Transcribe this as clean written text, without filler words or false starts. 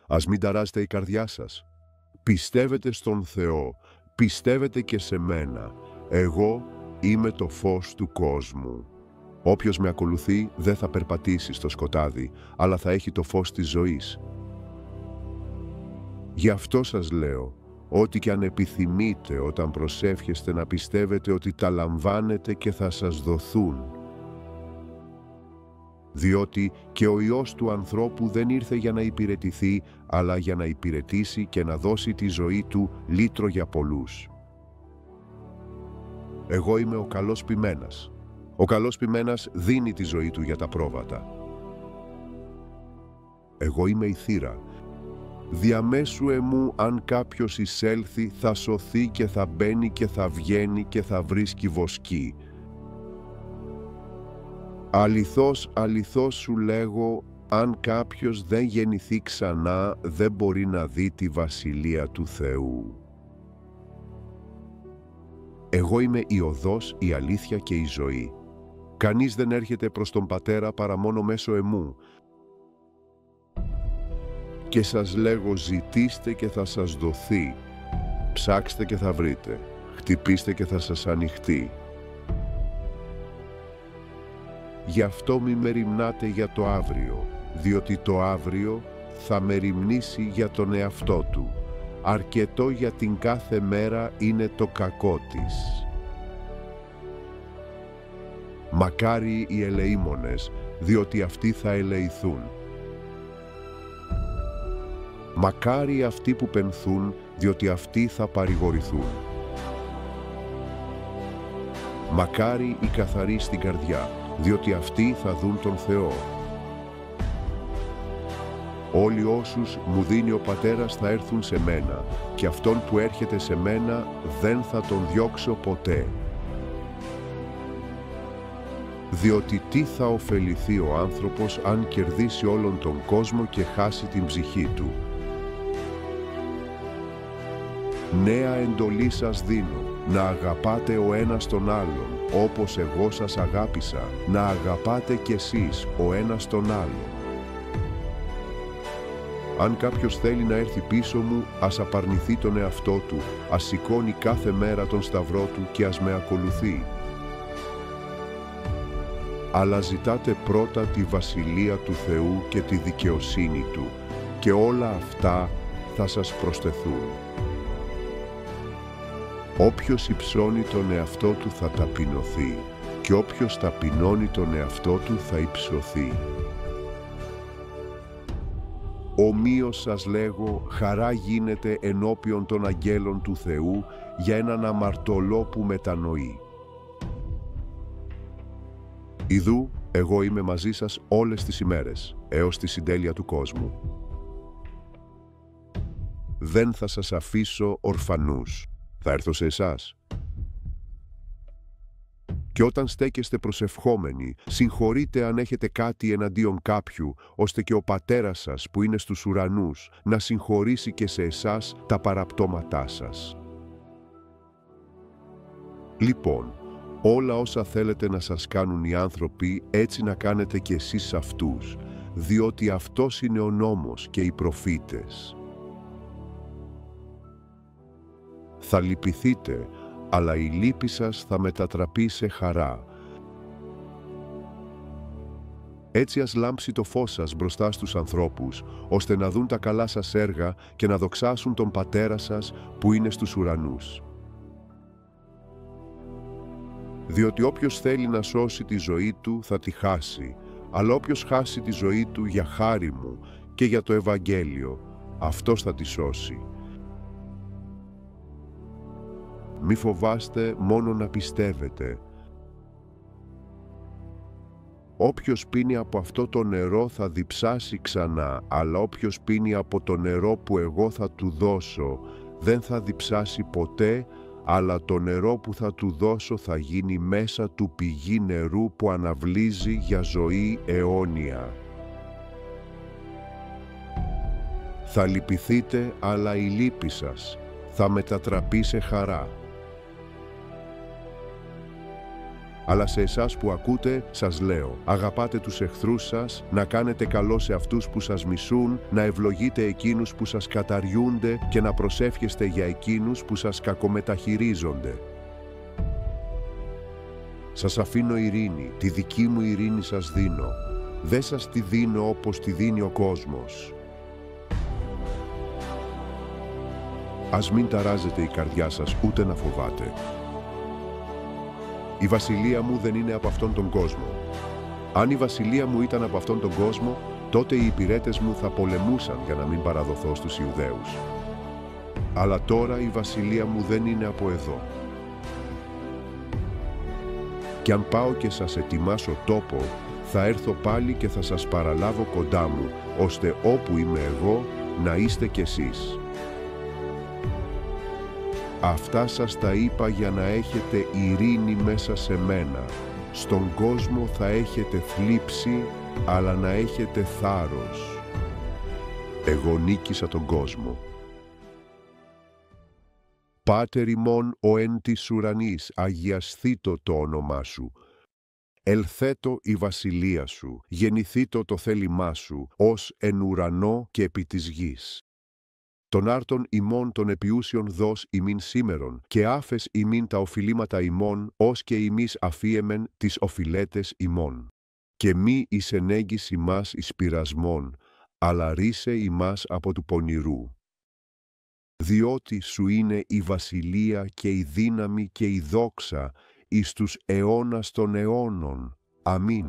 Ας μην ταράζετε η καρδιά σας. Πιστεύετε στον Θεό, πιστεύετε και σε μένα. Εγώ είμαι το φως του κόσμου. Όποιος με ακολουθεί δεν θα περπατήσει στο σκοτάδι, αλλά θα έχει το φως της ζωής. Γι' αυτό σας λέω, ό,τι και αν επιθυμείτε όταν προσεύχεστε, να πιστεύετε ότι τα λαμβάνετε και θα σας δοθούν. Διότι και ο Υιός του ανθρώπου δεν ήρθε για να υπηρετηθεί, αλλά για να υπηρετήσει και να δώσει τη ζωή του λύτρο για πολλούς. Εγώ είμαι ο καλός ποιμένας. Ο καλός ποιμένας δίνει τη ζωή του για τα πρόβατα. Εγώ είμαι η θύρα. Διαμέσου εμού αν κάποιος εισέλθει, θα σωθεί και θα μπαίνει και θα βγαίνει και θα βρίσκει βοσκή. Αληθώς, αληθώς σου λέγω, αν κάποιος δεν γεννηθεί ξανά, δεν μπορεί να δει τη Βασιλεία του Θεού. Εγώ είμαι η οδός, η αλήθεια και η ζωή. Κανείς δεν έρχεται προς τον Πατέρα παρά μόνο μέσω εμού. Και σας λέγω, ζητήστε και θα σας δοθεί. Ψάξτε και θα βρείτε. Χτυπήστε και θα σας ανοιχτεί. Γι' αυτό μη μεριμνάτε για το αύριο, διότι το αύριο θα μεριμνήσει για τον εαυτό του. Αρκετό για την κάθε μέρα είναι το κακό της. Μακάρι οι ελεήμονες, διότι αυτοί θα ελεηθούν. Μακάρι αυτοί που πενθούν, διότι αυτοί θα παρηγορηθούν. Μακάρι οι καθαροί στην καρδιά, διότι αυτοί θα δουν τον Θεό. Όλοι όσους μου δίνει ο Πατέρας θα έρθουν σε μένα, και αυτόν που έρχεται σε μένα δεν θα τον διώξω ποτέ. Διότι τι θα ωφεληθεί ο άνθρωπος αν κερδίσει όλον τον κόσμο και χάσει την ψυχή του. Νέα εντολή σας δίνω, να αγαπάτε ο ένας τον άλλον, όπως εγώ σας αγάπησα, να αγαπάτε κι εσείς ο ένας τον άλλον. Αν κάποιος θέλει να έρθει πίσω μου, ας απαρνηθεί τον εαυτό του, ας σηκώνει κάθε μέρα τον σταυρό του και ας με ακολουθεί. Αλλά ζητάτε πρώτα τη Βασιλεία του Θεού και τη δικαιοσύνη του, και όλα αυτά θα σας προσθεθούν. Όποιος υψώνει τον εαυτό του θα ταπεινωθεί, και όποιος ταπεινώνει τον εαυτό του θα υψωθεί. Ομοίως σας λέγω, χαρά γίνεται ενώπιον των αγγέλων του Θεού για έναν αμαρτωλό που μετανοεί. Ιδού, εγώ είμαι μαζί σας όλες τις ημέρες, έως τη συντέλεια του κόσμου. Δεν θα σας αφήσω ορφανούς. Θα έρθω σε εσάς. Και όταν στέκεστε προσευχόμενοι, συγχωρείτε αν έχετε κάτι εναντίον κάποιου, ώστε και ο Πατέρας σας που είναι στους ουρανούς να συγχωρήσει και σε εσάς τα παραπτώματά σας. Λοιπόν, όλα όσα θέλετε να σας κάνουν οι άνθρωποι, έτσι να κάνετε και εσείς αυτούς, διότι αυτός είναι ο νόμος και οι προφήτες. Θα λυπηθείτε, αλλά η λύπη σας θα μετατραπεί σε χαρά. Έτσι ας λάμψει το φως σας μπροστά στους ανθρώπους, ώστε να δουν τα καλά σας έργα και να δοξάσουν τον Πατέρα σας που είναι στους ουρανούς. Διότι όποιος θέλει να σώσει τη ζωή του θα τη χάσει, αλλά όποιος χάσει τη ζωή του για χάρη μου και για το Ευαγγέλιο, αυτός θα τη σώσει. Μη φοβάστε, μόνο να πιστεύετε. Όποιος πίνει από αυτό το νερό θα διψάσει ξανά, αλλά όποιος πίνει από το νερό που εγώ θα του δώσω, δεν θα διψάσει ποτέ, αλλά το νερό που θα του δώσω θα γίνει μέσα του πηγή νερού που αναβλύζει για ζωή αιώνια. Θα λυπηθείτε, αλλά η λύπη σας θα μετατραπεί σε χαρά. Αλλά σε εσάς που ακούτε, σας λέω, αγαπάτε τους εχθρούς σας, να κάνετε καλό σε αυτούς που σας μισούν, να ευλογείτε εκείνους που σας καταριούνται και να προσεύχεστε για εκείνους που σας κακομεταχειρίζονται. Σας αφήνω ειρήνη, τη δική μου ειρήνη σας δίνω. Δεν σας τη δίνω όπως τη δίνει ο κόσμος. Ας μην ταράζετε η καρδιά σας, ούτε να φοβάται. Η βασιλεία μου δεν είναι από αυτόν τον κόσμο. Αν η βασιλεία μου ήταν από αυτόν τον κόσμο, τότε οι υπηρέτες μου θα πολεμούσαν για να μην παραδοθώ στους Ιουδαίους. Αλλά τώρα η βασιλεία μου δεν είναι από εδώ. Κι αν πάω και σας ετοιμάσω τόπο, θα έρθω πάλι και θα σας παραλάβω κοντά μου, ώστε όπου είμαι εγώ, να είστε κι εσείς. Αυτά σας τα είπα για να έχετε ειρήνη μέσα σε μένα. Στον κόσμο θα έχετε θλίψη, αλλά να έχετε θάρρος. Εγώ νίκησα τον κόσμο. Πάτερ ημών ο εν της ουρανής, αγιασθήτω το όνομά σου. Ελθέτω η βασιλεία σου, γεννηθήτω το θέλημά σου, ως εν ουρανό και επί της γης. Τον άρτον ημών των επιούσιων δός ημίν σήμερον, και άφες ημίν τα οφειλήματα ημών, ως και ημείς αφίεμεν τις οφειλέτες ημών. Και μη εις ενέγγις ημάς εις πειρασμών, αλλά ρίσε ημάς από του πονηρού. Διότι σου είναι η βασιλεία και η δύναμη και η δόξα εις τους αιώνας των αιώνων. Αμήν.